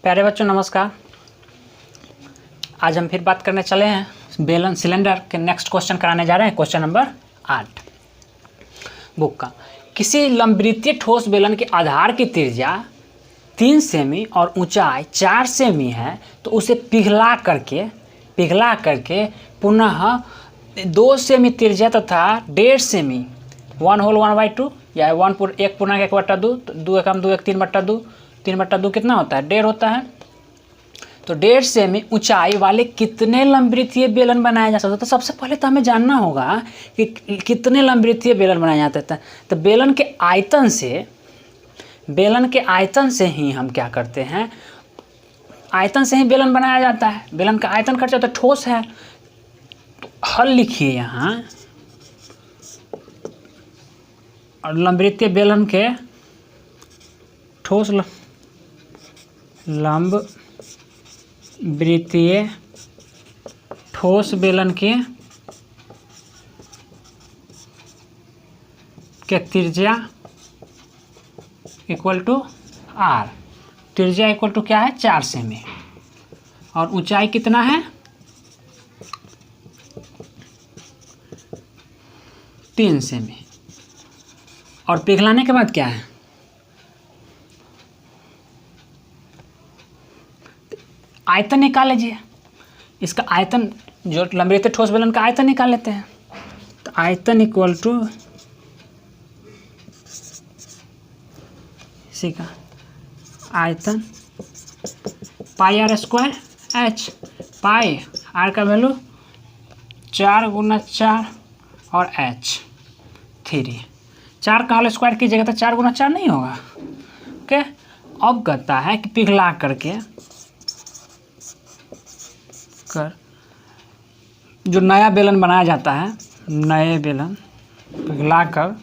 प्यारे बच्चों नमस्कार। आज हम फिर बात करने चले हैं बेलन सिलेंडर के नेक्स्ट क्वेश्चन कराने जा रहे हैं। क्वेश्चन नंबर 8 बुक का। किसी लंबवृत्तीय ठोस बेलन के आधार की त्रिज्या 3 सेमी और ऊंचाई 4 सेमी है, तो उसे पिघला करके पुनः 2 सेमी त्रिज्या तथा 1.5 सेमी 1/2 या 1 पूर्णांक 1/2 2 एकम 2 1 3/2 3/2 कितना होता है 1.5 होता है। तो 1.5 सेमी ऊंचाई वाले कितने लंबवृत्तीय बेलन बनाया जा सकता है। तो सबसे पहले तो हमें जानना होगा कि कितने लंबवृत्तीय बेलन बनाए जाते हैं। तो बेलन के आयतन से ही हम क्या करते हैं, आयतन से ही बेलन बनाया जाता है। बेलन का आयतन खर्चा तो ठोस है। तो हल लिखिए यहाँ, और लंबवृत्तीय बेलन के ठोस लंबवृत्तीय ठोस बेलन के त्रिज्या इक्वल टू आर। त्रिज्या इक्वल टू क्या है 4 सेमी और ऊंचाई कितना है 3 सेमी। और पिघलाने के बाद क्या है, आयतन निकाल लीजिए। इसका आयतन जो लंबवृत्तीय ठोस बेलन का आयतन निकाल लेते हैं। तो आयतन इक्वल टू इसी का आयतन pi R square H. Pi R का वैल्यू 4 × 4 और एच 3। 4 का होल स्क्वायर कीजिएगा तो 4 × 4 नहीं होगा। ओके, अब कहता है कि पिघला करके जो नया बेलन बनाया जाता है, नए बेलन पिघला कर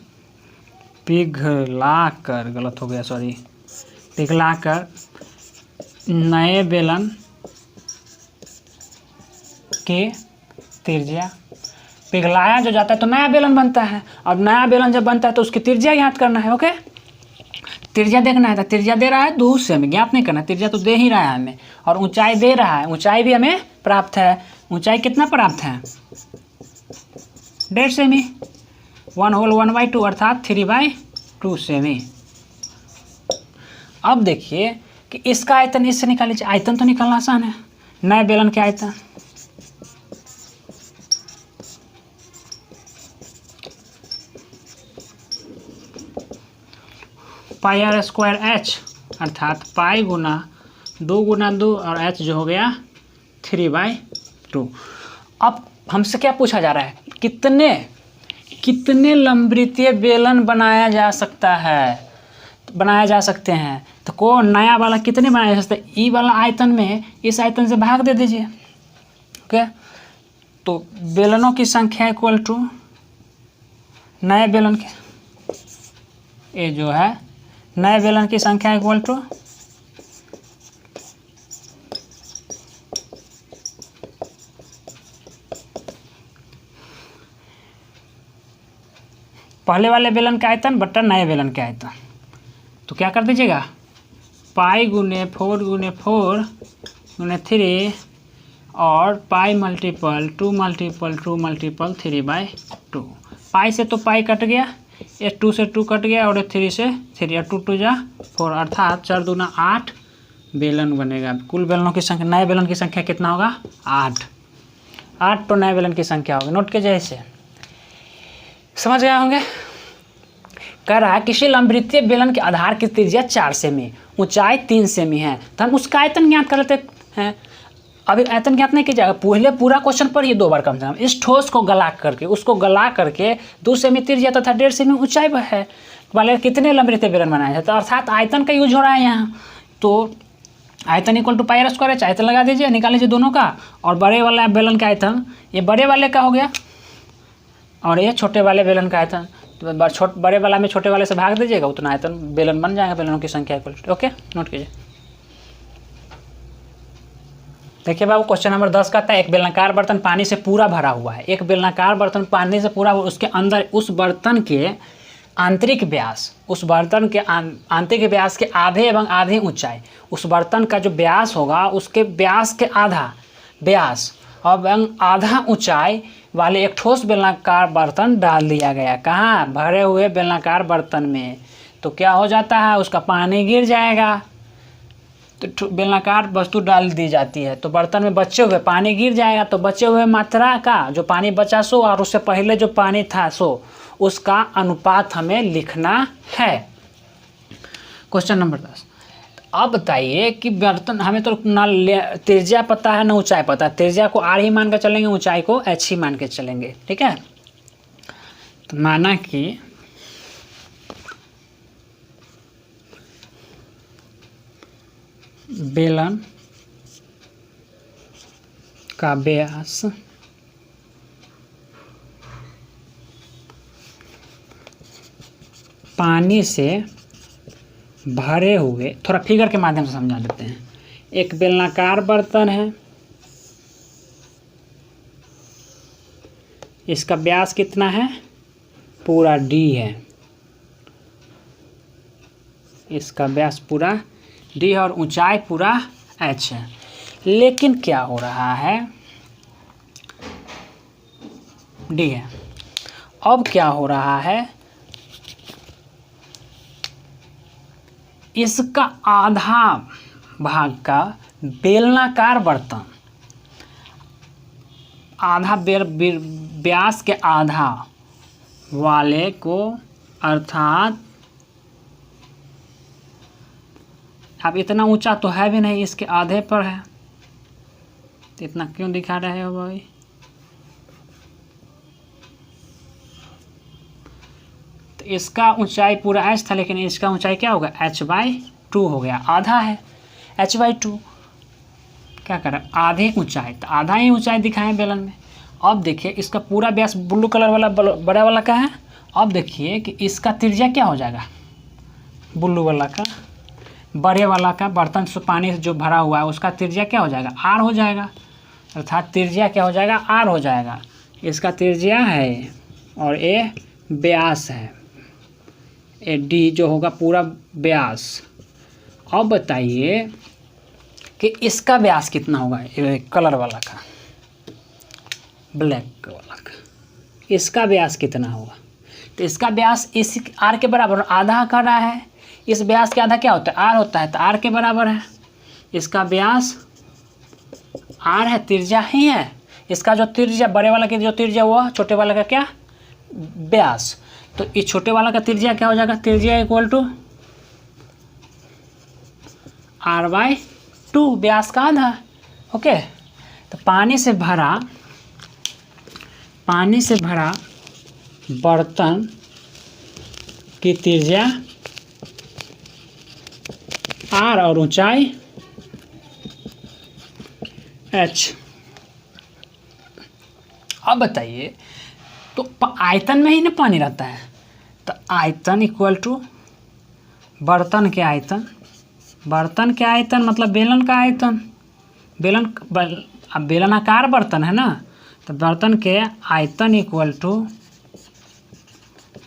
नए बेलन के त्रिज्या पिघलाया जो जाता है तो नया बेलन बनता है। और नया बेलन जब बनता है तो उसकी त्रिज्या ज्ञात करना है। ओके, त्रिज्या देखना है। तो त्रिज्या दे रहा है 2 सेमी, ज्ञात नहीं करना, त्रिज्या तो दे ही रहा है हमें। और ऊंचाई दे रहा है, ऊंचाई भी हमें प्राप्त है। ऊंचाई कितना प्राप्त है 1.5 सेमी 1/2 अर्थात 3/2 सेमी। अब देखिए कि इसका आयतन इससे निकाल लीजिए। आयतन तो निकालना आसान है। नए बेलन के आयतन पाई आर स्क्वायर एच अर्थात पाई गुना 2 × 2 और एच जो हो गया 3/2। अब हमसे क्या पूछा जा रहा है, कितने लंबवृत्तीय बेलन बनाया जा सकते हैं। तो को नया वाला कितने बनाया जा सकता है, ई वाला आयतन में इस आयतन से भाग दे दीजिए। ओके, तो बेलनों की संख्या इक्वल टू नए बेलन के, ये जो है नए बेलन की संख्या इक्वल टू पहले वाले बेलन का आयतन बट्टा नए बेलन का आयतन। तो क्या कर दीजिएगा, पाई × 4 × 4 × 3 और पाई मल्टीपल 2 × 3/2। पाई से तो पाई कट गया, ये 2 से 2 कट गया और 3 से 3 और 2 2 जा 4 अर्थात 4 दूना 8 बेलन बनेगा। कुल बेलनों की संख्या, नए बेलन की संख्या कितना होगा 8 तो नए बेलन की संख्या होगी। नोट कीजिए, इसे समझ गए होंगे। कह रहा है किसी लंबवृत्तीय बेलन के आधार की त्रिज्या 4 सेमी ऊंचाई 3 सेमी है, तो हम उसका आयतन ज्ञात कर लेते हैं। अभी आयतन ज्ञात नहीं किया जाएगा, पहले पूरा क्वेश्चन पर ये 2 बार कम से कम। इस ठोस को गला करके 2 सेमी त्रिज्या तथा 1.5 सेमी ऊंचाई है वाले कितने लंबवृत्तीय बेलन बनाए जाते हैं। अर्थात आयतन का यूज हो रहा है यहाँ। तो आयतन equal to pi R square H, आयतन लगा दीजिए, निकाल लीजिए दोनों का। और बड़े वाला बेलन का आयतन ये बड़े वाले का हो गया और ये छोटे वाले बेलन का आयतन। तो बड़े वाला में छोटे वाले से भाग दीजिएगा, उतना आयतन बेलन बन जाएगा। बेलनों की संख्या इक्वल टू। ओके, नोट कीजिए। देखिए बाबू, क्वेश्चन नंबर 10 कहता है एक बेलनाकार बर्तन पानी से पूरा भरा हुआ है। एक बेलनाकार बर्तन पानी से पूरा, उसके अंदर उस बर्तन के आंतरिक व्यास, उस बर्तन के आंतरिक व्यास के आधे एवं आधी ऊंचाई, उस बर्तन का जो व्यास होगा उसके व्यास के आधा व्यास एवं आधा ऊंचाई वाले एक ठोस बेलनाकार बर्तन डाल दिया गया। कहाँ? भरे हुए बेलनाकार बर्तन में। तो क्या हो जाता है? उसका पानी गिर जाएगा। तो बेलनाकार वस्तु डाल दी जाती है तो बर्तन में बचे हुए पानी गिर जाएगा, तो बचे हुए मात्रा का जो पानी बचा सो और उससे पहले जो पानी था सो उसका अनुपात हमें लिखना है। Question number 10। अब बताइए कि बर्तन, हमें तो ना त्रिज्या पता है ना ऊंचाई पता है। त्रिज्या को आर ही मान कर चलेंगे, ऊंचाई को एच ही मान के चलेंगे। ठीक है, तो माना कि बेलन का व्यास पानी से भरे हुए, थोड़ा फिगर के माध्यम से समझा देते हैं। एक बेलनाकार बर्तन है, इसका व्यास कितना है? पूरा d है। इसका व्यास पूरा d है और ऊंचाई पूरा h है। लेकिन क्या हो रहा है? d है। अब क्या हो रहा है? इसका आधा भाग का बेलनाकार बर्तन, आधा व्यास के आधा वाले को, अर्थात अब इतना ऊंचा तो है भी नहीं, इसके आधे पर है, तो इतना क्यों दिखा रहे हो भाई? तो इसका ऊंचाई पूरा h था, लेकिन इसका ऊंचाई क्या होगा? h/2 हो गया, आधा है h/2। क्या करें? आधे ऊंचाई, तो आधा ही ऊंचाई दिखाएं बेलन में। अब देखिए इसका पूरा व्यास ब्लू कलर वाला बड़ा वाला का है। अब देखिए कि इसका त्रिज्या क्या हो जाएगा? ब्लू वाला का, बड़े वाला का बर्तन से पानी जो भरा हुआ है उसका त्रिज्या क्या हो जाएगा? r हो जाएगा। अर्थात त्रिज्या क्या हो जाएगा? r हो जाएगा। इसका त्रिज्या है और ये व्यास है, ये d जो होगा पूरा व्यास। अब बताइए कि इसका व्यास कितना होगा? ये कलर वाला का, ब्लैक वाला का, इसका व्यास कितना होगा? तो इसका व्यास इस r के बराबर आधा कर रहा है। इस व्यास के आधा क्या होता है? r होता है, तो r के बराबर है। इसका व्यास r है, त्रिज्या ही है। इसका जो त्रिज्या, बड़े वाला की जो त्रिज्या हुआ, छोटे वाला का क्या? व्यास। तो इस छोटे वाला का त्रिज्या क्या हो जाएगा? त्रिज्या इक्वल टू r/2, व्यास का आधा। ओके, तो पानी से भरा बर्तन की त्रिज्या r और ऊंचाई h। अब बताइए, तो आयतन में ही ना पानी रहता है, तो आयतन इक्वल टू बर्तन के आयतन। बर्तन के आयतन मतलब बेलन का आयतन। अब बेलनाकार बर्तन है ना, तो बर्तन के आयतन इक्वल टू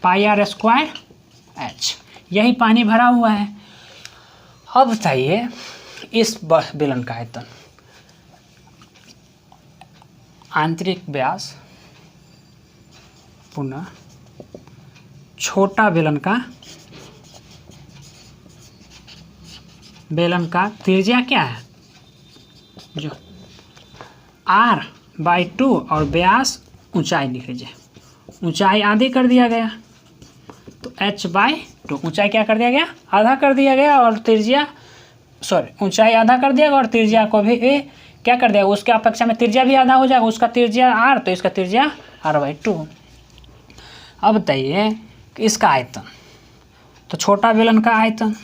πr² h। यही पानी भरा हुआ है। अब बताइए इस बेलन का आयतन, आंतरिक व्यास पुनः छोटा बेलन का त्रिज्या क्या है? जो r/2 और व्यास ऊंचाई लिख लीजिए। ऊंचाई आधी कर दिया गया, तो h/2। ऊंचाई क्या कर दिया गया? आधा कर दिया गया, और त्रिज्या, ऊंचाई आधा कर दिया गया और त्रिज्या को भी क्या कर दिया? उसके अपेक्षा में त्रिज्या भी आधा हो जाएगा। उसका त्रिज्या r, तो इसका त्रिज्या r/2। अब बताइए कि इसका आयतन, तो छोटा बेलन का आयतन,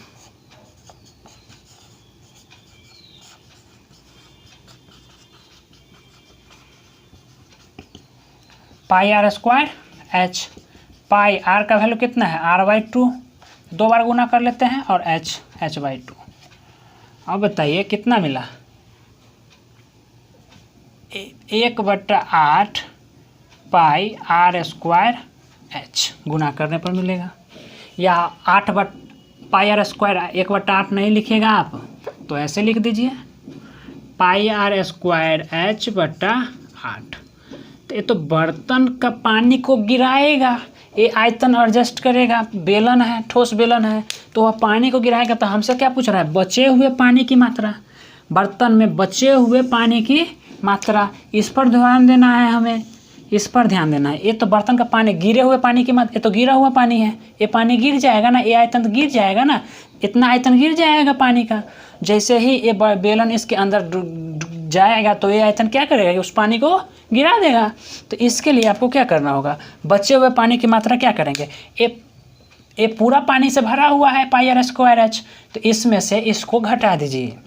πr² h। पाई r का वैल्यू कितना है? r/2, 2 बार गुना कर लेते हैं, और h/2। अब बताइए कितना मिला? 1/8 πr² h गुना करने पर मिलेगा। या 8 बट पाई आर स्क्वायर 1/8 नहीं लिखिएगा आप, तो ऐसे लिख दीजिए पाई आर स्क्वायर H बटा 8। तो ये तो बर्तन का पानी को गिराएगा, ये आयतन एडजस्ट करेगा, बेलन है, ठोस बेलन है, तो वह पानी को गिराएगा। तो हमसे क्या पूछ रहा है? बचे हुए पानी की मात्रा, बर्तन में बचे हुए पानी की मात्रा, इस पर ध्यान देना है हमें, इस पर ध्यान देना है। ये तो बर्तन का पानी, गिरे हुए पानी की मात्रा, ये तो गिरा हुआ पानी है, ये पानी गिर जाएगा ना, ये आयतन तो गिर जाएगा ना, इतना आयतन गिर जाएगा पानी का। जैसे ही ये बेलन इसके अंदर जाएगा तो ये आयतन क्या करेगा? उस पानी को गिरा देगा। तो इसके लिए आपको क्या करना होगा? बचे हुए पानी की मात्रा क्या करेंगे? ये पूरा पानी से भरा हुआ है पाई आर स्क्वायर H, तो इसमें से इसको घटा दीजिए।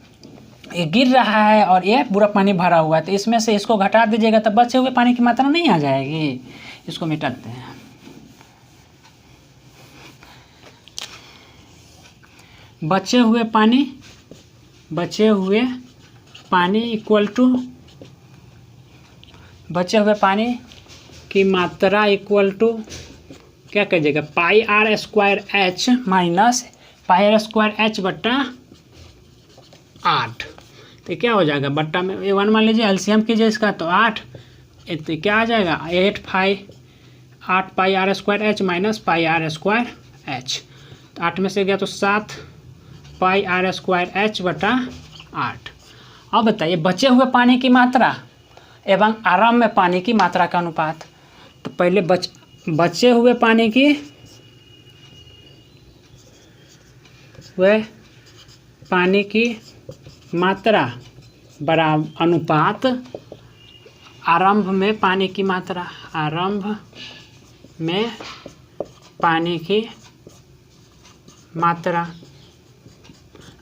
ये गिर रहा है और ये पूरा पानी भरा हुआ है, तो इसमें से इसको घटा दीजिएगा, तब बचे हुए पानी की मात्रा नहीं आ जाएगी। इसको मिटाते हैं। बचे हुए पानी इक्वल टू, बचे हुए पानी की मात्रा इक्वल टू क्या करिएगा? Pi R square H minus pi R square H बट्टा 8। तो क्या हो जाएगा? बट्टा में ये 1 मान लीजिए, एलसीएम कीजिए इसका, तो 8, तो क्या आ जाएगा? 8 pi R square H minus pi R square H। तो 8 में से गया तो 7 पाई आर स्क्वायर H बटा 8। अब बताइए बचे हुए पानी की मात्रा एवं आराम में पानी की मात्रा का अनुपात। तो पहले बचे हुए पानी की मात्रा बराबर अनुपात आरंभ में पानी की मात्रा, आरंभ में पानी की मात्रा,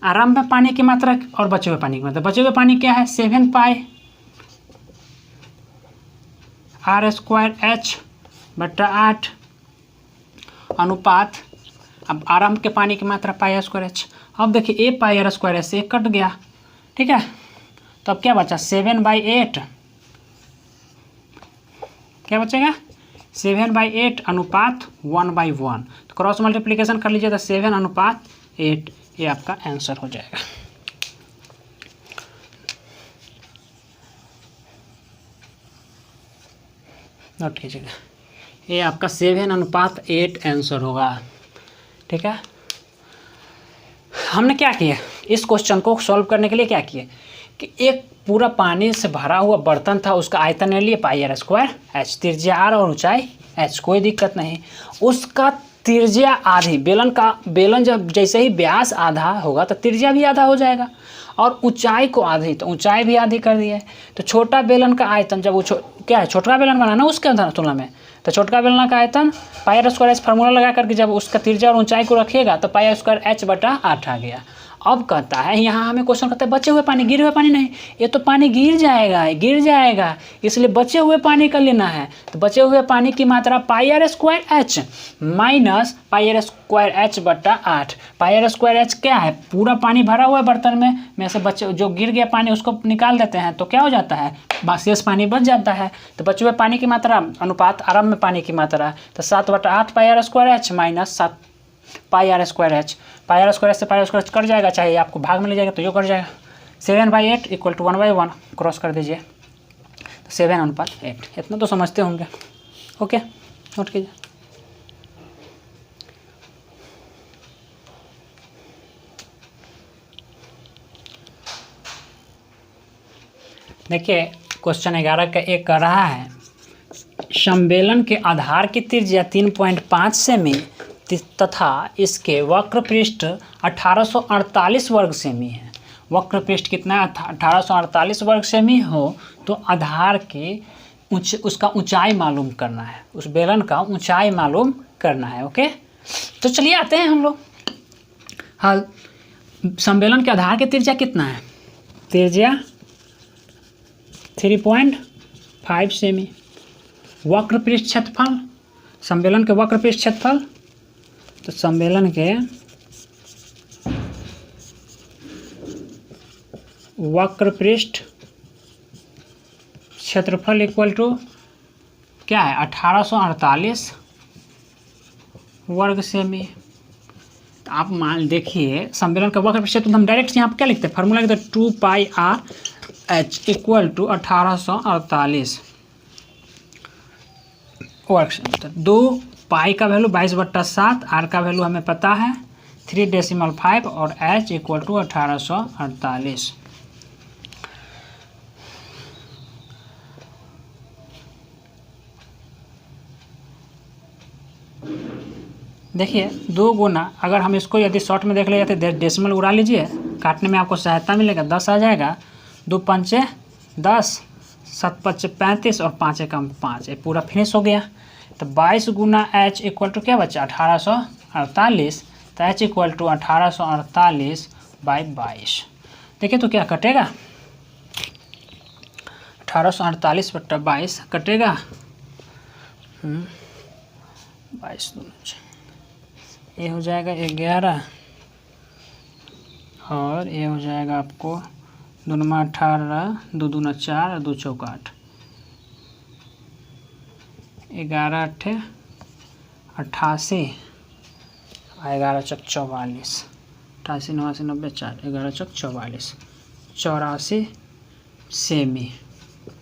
आरंभ में पानी की मात्रा और बचे हुए पानी की मात्रा। बचे हुए पानी क्या है? 7 पाई आर स्क्वायर H बट्टा 8 अनुपात, अब आरंभ के पानी की मात्रा पाई आर स्क्वायर H। अब देखिए ए पाई आर स्क्वायर H से कट गया, ठीक है, तो अब क्या बचा? 7/8, क्या बचेगा? 7/8 अनुपात 1/1। तो क्रॉस मल्टीप्लिकेशन कर लीजिए तो 7/8, ये आपका आंसर हो जाएगा। नोट कीजिएगा, ये आपका 7/8 आंसर होगा, ठीक है। हमने क्या किया? इस क्वेश्चन को सॉल्व करने के लिए क्या किए कि एक पूरा पानी से भरा हुआ बर्तन था, उसका आयतन ले लिए पाई आर स्क्वायर H, त्रिज्या R और ऊंचाई H, कोई दिक्कत नहीं। उसका त्रिज्या आधी, बेलन जब जैसे ही व्यास आधा होगा तो त्रिज्या भी आधा हो जाएगा, और ऊंचाई को आधी, तो ऊंचाई भी आधी कर दिए। तो छोटा बेलन का आयतन जब वो क्या है, छोटा बेलन बनाना उसके तुलना में, तो छोटका बेलना का आयतन pi R square H formula लगा करके जब उसका त्रिज्या और ऊंचाई को रखिएगा तो पाई आर स्क्वायर H बटा 8 आ गया। अब कहता है यहाँ हमें क्वेश्चन कहता है बचे हुए पानी, गिरे हुए पानी नहीं, ये तो पानी गिर जाएगा, इसलिए बचे हुए पानी का लेना है। तो बचे हुए पानी की मात्रा pi R square H minus pi R square H बटा 8। पाई आर स्क्वायर H क्या है? पूरा पानी भरा हुआ है बर्तन में से बचे जो गिर गया पानी उसको निकाल देते हैं, तो क्या हो जाता है? शेष पानी बच जाता है। तो बचे हुए पानी की मात्रा अनुपात आरंभ में पानी की मात्रा, तो 7/8 pi R square H minus 7 pi R square H। Pi R square से पाई आर स्क्वायर कट जाएगा, चाहे आपको भाग में ले जाएगा तो ये कट जाएगा। 7/8 इक्वल टू 1/1, क्रॉस कर दीजिए, तो 7/8। इतना तो समझते होंगे, ओके, नोट कीजिए। देखिए क्वेश्चन 11 का एक कर रहा है, सम्मेलन के आधार की त्रिज्या 3.5 सेमी तथा इसके वक्र पृष्ठ 1848 वर्ग सेमी है। वक्र पृष्ठ कितना है? 1848 वर्ग सेमी हो तो आधार के उसका ऊंचाई मालूम करना है, उस बेलन का ऊंचाई मालूम करना है, ओके। तो चलिए आते हैं हम लोग। हाँ, सम्मेलन के आधार की त्रिज्या कितना है? त्रिज्या 3.5 सेमी। वक्र पृष्ठ क्षेत्रफल, सम्मेलन के वक्र पृष्ठ क्षेत्रफल, तो सम्मेलन के वक्र पृष्ठ क्षेत्रफल इक्वल टू क्या है? 1848 वर्ग सेमी। तो आप मान देखिए संवेलन का वक्र क्षेत्र, तो हम डायरेक्ट यहाँ पर क्या लिखते हैं, फार्मूला लिखते हैं 2πr/h इक्वल टू 1848 वर्ग सेंटीमीटर। 2 पाई का वैल्यू 22/7, आर का वैल्यू हमें पता है 3.5 और h इक्वल टू 1848। देखिए 2 गुना, अगर हम इसको यदि शॉर्ट में देख ले जाते डेसिमल उड़ा लीजिए, काटने में आपको सहायता मिलेगा, 10 आ जाएगा, 2 पंचे 10, 7 पच्चे 35 और 5 एकम 5, ये पूरा फिनिश हो गया। तो 22 गुना h इक्वल टू क्या बचा 1848, तो h इक्वल टू 1848/22। देखिए तो क्या कटेगा 1848/22 कटेगा 22 दूना, ये हो जाएगा 11 और ये हो जाएगा आपको 2 × 18, 2 दूना 4, 2 चौका 8, 11 8 88, 11 चौक 44, 88 89 90 4, 11 चौक 44, 84 सेमी।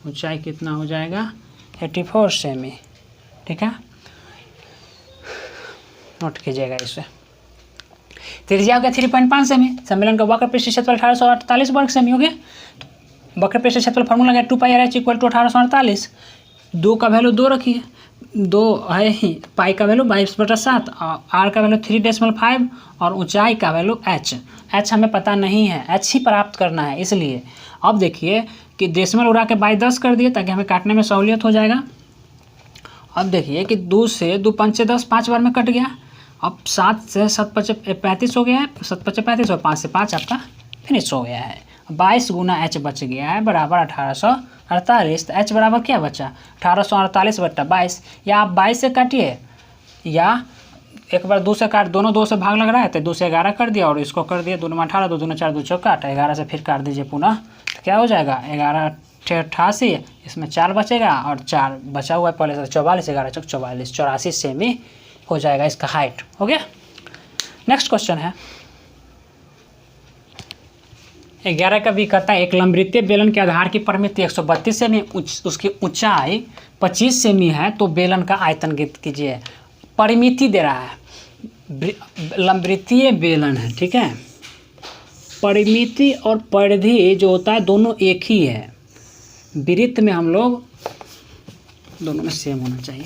ऊंचाई कितना हो जाएगा 84 सेमी। ठीक है, नोट कीजिएगा इसे। त्रिज्या हो गया 3.5 सेमी। सम्मेलन का वक्र पृष्ठ क्षेत्रफल 1848 वर्ग सेमी हो गया। वक्र पृष्ठ क्षेत्रफल फार्मूला है 2πr/h इक्वल टू 1848। 2 का वैल्यू 2 रखिए, 2 है ही, पाई का वैल्यू 22/7, आर का वैल्यू 3.5 और ऊंचाई का वैल्यू h हमें पता नहीं है, h ही प्राप्त करना है। इसलिए अब देखिए कि डेसिमल उड़ा के 10 कर दिए ताकि हमें काटने में सहूलियत हो जाएगा। अब देखिए कि 2 से 2 पंचे 10, 5 बार में कट गया। अब 7 से 7 पचे 35 हो गया है, 7 पचे 35 और 5 से 5 आपका फिनिश हो गया है। 22 गुना h बच गया है बराबर 1848। तो h बराबर क्या बचा 1848/22, या आप 22 से काटिए या एक बार 2 से काट, दोनों 2 से भाग लग रहा है तो 2 से 11 कर दिया और इसको कर दिया 2 × 18, 2 दूना 4, 2 चौका 8, 11 से फिर काट दीजिए पुनः, तो क्या हो जाएगा 11 88, इसमें 4 बचेगा और 4 बचा हुआ है पहले से 44, 11 चौक 44, 84 सेमी हो जाएगा इसका हाइट। हो गया। नेक्स्ट क्वेश्चन है 11 का भी कहता है एक लंबवृत्तीय बेलन के आधार की परिमिति 132 सेमी, उसकी ऊंचाई 25 सेमी है, तो बेलन का आयतन ज्ञात कीजिए। परिमिति दे रहा है, लंबवृत्तीय बेलन है, ठीक है। परिमिति और परिधि जो होता है दोनों एक ही है। वृत्त में हम लोग दोनों में सेम होना चाहिए।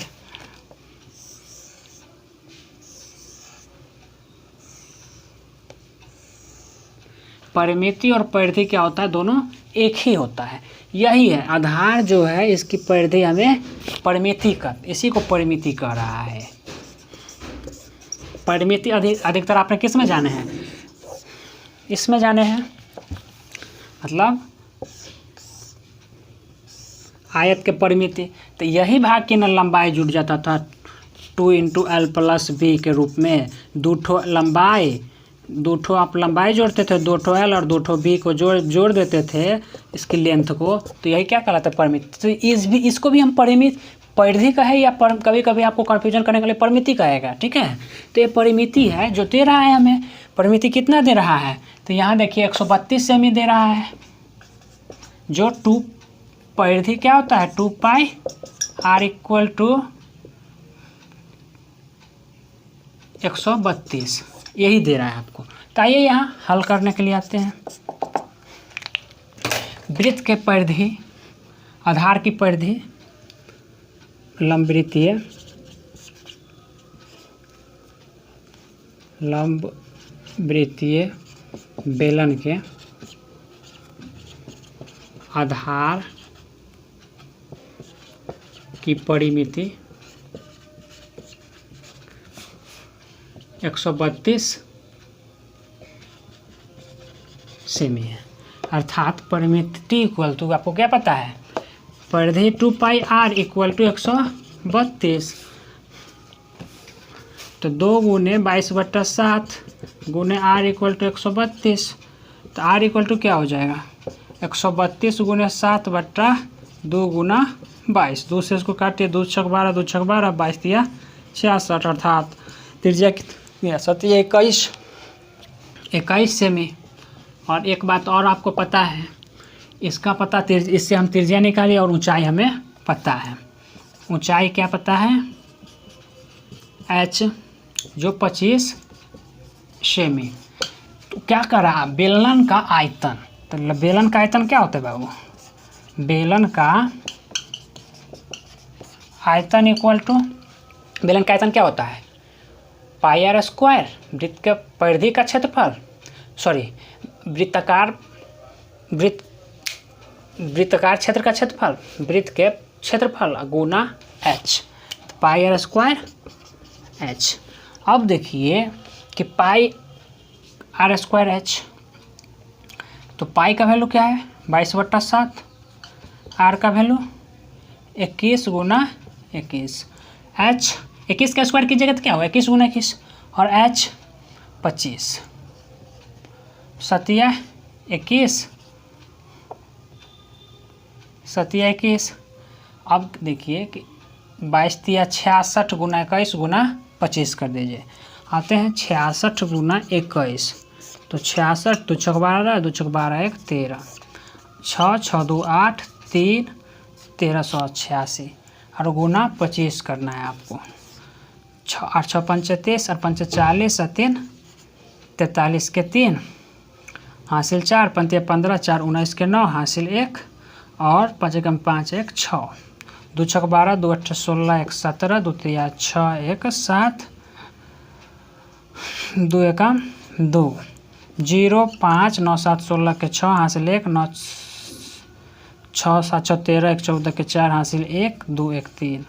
परिमिति और परिधि क्या होता है, दोनों एक ही होता है। यही है आधार जो है, इसकी परिधि हमें परिमिति का, इसी को परिमिति कह रहा है। परिमिति अधिकतर आपने किस में जाने हैं, इसमें जाने हैं, मतलब आयत के परिमिति। तो यही भाग की न लंबाई जुड़ जाता था 2 × l + b के रूप में। 2 ठो लंबाई, 2 ठो आप लंबाई जोड़ते थे, 2 ठो l और 2 ठो b को जोड़ देते थे इसकी लेंथ को, तो यही क्या कहलाता है परिमिति। तो इसको भी हम परिधि कहे या कभी कभी आपको कन्फ्यूजन करने के लिए परिमिति कहेगा, ठीक है। तो ये परिमिति है जो दे रहा है हमें। परिमिति कितना दे रहा है, तो यहाँ देखिए 132 सेमी दे रहा है, जो 2 परिधि क्या होता है 2πr इक्वल टू 132, यही दे रहा है आपको। तो आइए यहाँ हल करने के लिए आते हैं। वृत्त के परिधि, आधार की परिधि, लंबवृत्तीय बेलन के आधार की परिमिति 132 सेमी है। अर्थात परिमिति इक्वल टू, आपको क्या पता है, परिधि 2πr इक्वल टू 132, तो 2 गुने 22/7 गुने r इक्वल टू 132, तो r इक्वल टू क्या हो जाएगा 132 गुने 7/2 गुना 22, 2 से इसको काटिए, 2 छक 12, 2 छक 12, 22 दिया 66, अर्थात त्रिज्या कितनी 21 21 सेमी। और एक बात और आपको पता है, इसका पता इससे हम त्रिज्या निकाली और ऊंचाई हमें पता है। ऊंचाई क्या पता है? h, जो 25 सेमी। तो क्या करा? बेलन का आयतन। तो बेलन का आयतन क्या होता है बाबू? बेलन का आयतन इक्वल टू, बेलन का आयतन क्या होता है? पाई आर स्क्वायर, वृत्त के परिधि का क्षेत्रफल, सॉरी वृत्ताकार क्षेत्र का क्षेत्रफल, वृत्त के क्षेत्रफल गुना h, तो पाई आर स्क्वायर h। अब देखिए कि पाई आर स्क्वायर h, तो पाई का वैल्यू क्या है? 22/7। आर का वैल्यू 21 गुना 21। h 21 का स्क्वायर कीजिएगा तो क्या होगा? 21 गुना 21। और h 25, सतिया 21, सतिया 21। अब देखिए कि 22 तिया 66 गुना 21 गुना 25 कर दीजिए। आते हैं 66 गुना 21, तो 66, 2 छक 12, 2 छक 12, 1 13, 6 6 2 8, 3 1386 और गुना 25 करना है आपको। 8 6 5 30 और 5 40 और 3 43 के 3 हासिल 4, 5 15, 4 19 के 9 हासिल 1 और 5 कम 5 1 6, 2 छक 12, 2 8 16, 1 17, 2 3 6 1 7, 2 1 2, 0 5 9 7 16 के 6 हासिल 1, 9 6 7 6 13, 1 14 के 4 हासिल 1, 2 1 3,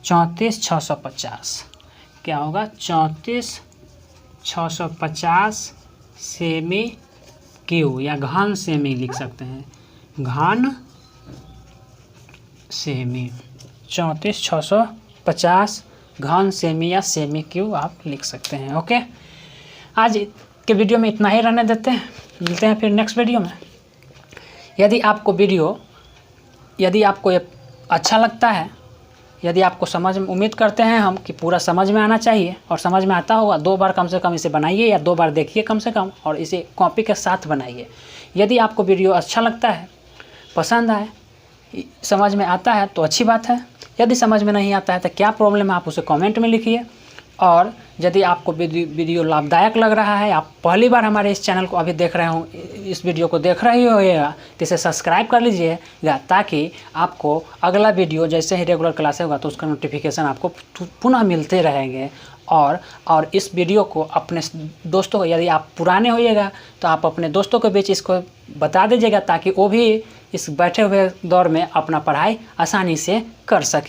34 650। क्या होगा? 34 650 सेमी क्यू या घन सेमी लिख सकते हैं, घन सेमी। 34 650 घन सेमी या सेमी क्यू आप लिख सकते हैं। ओके, आज के वीडियो में इतना ही रहने देते हैं, मिलते हैं फिर नेक्स्ट वीडियो में। यदि आपको ये अच्छा लगता है, यदि आपको समझ में, उम्मीद करते हैं हम कि पूरा समझ में आना चाहिए और समझ में आता होगा, 2 बार कम से कम इसे बनाइए या 2 बार देखिए कम से कम, और इसे कॉपी के साथ बनाइए। यदि आपको वीडियो अच्छा लगता है, पसंद आए, समझ में आता है तो अच्छी बात है। यदि समझ में नहीं आता है तो क्या प्रॉब्लम है, आप उसे कमेंट में लिखिए। और यदि आपको वीडियो लाभदायक लग रहा है, आप पहली बार हमारे इस चैनल को अभी देख रहे हो, इस वीडियो को देख रहे होइएगा, तो इसे सब्सक्राइब कर लीजिएगा ताकि आपको अगला वीडियो जैसे ही रेगुलर क्लास होगा तो उसका नोटिफिकेशन आपको पुनः मिलते रहेंगे। और इस वीडियो को अपने दोस्तों को, यदि आप पुराने होइएगा तो आप अपने दोस्तों के बीच इसको बता दीजिएगा ताकि वो भी इस बैठे हुए दौर में अपना पढ़ाई आसानी से कर सके।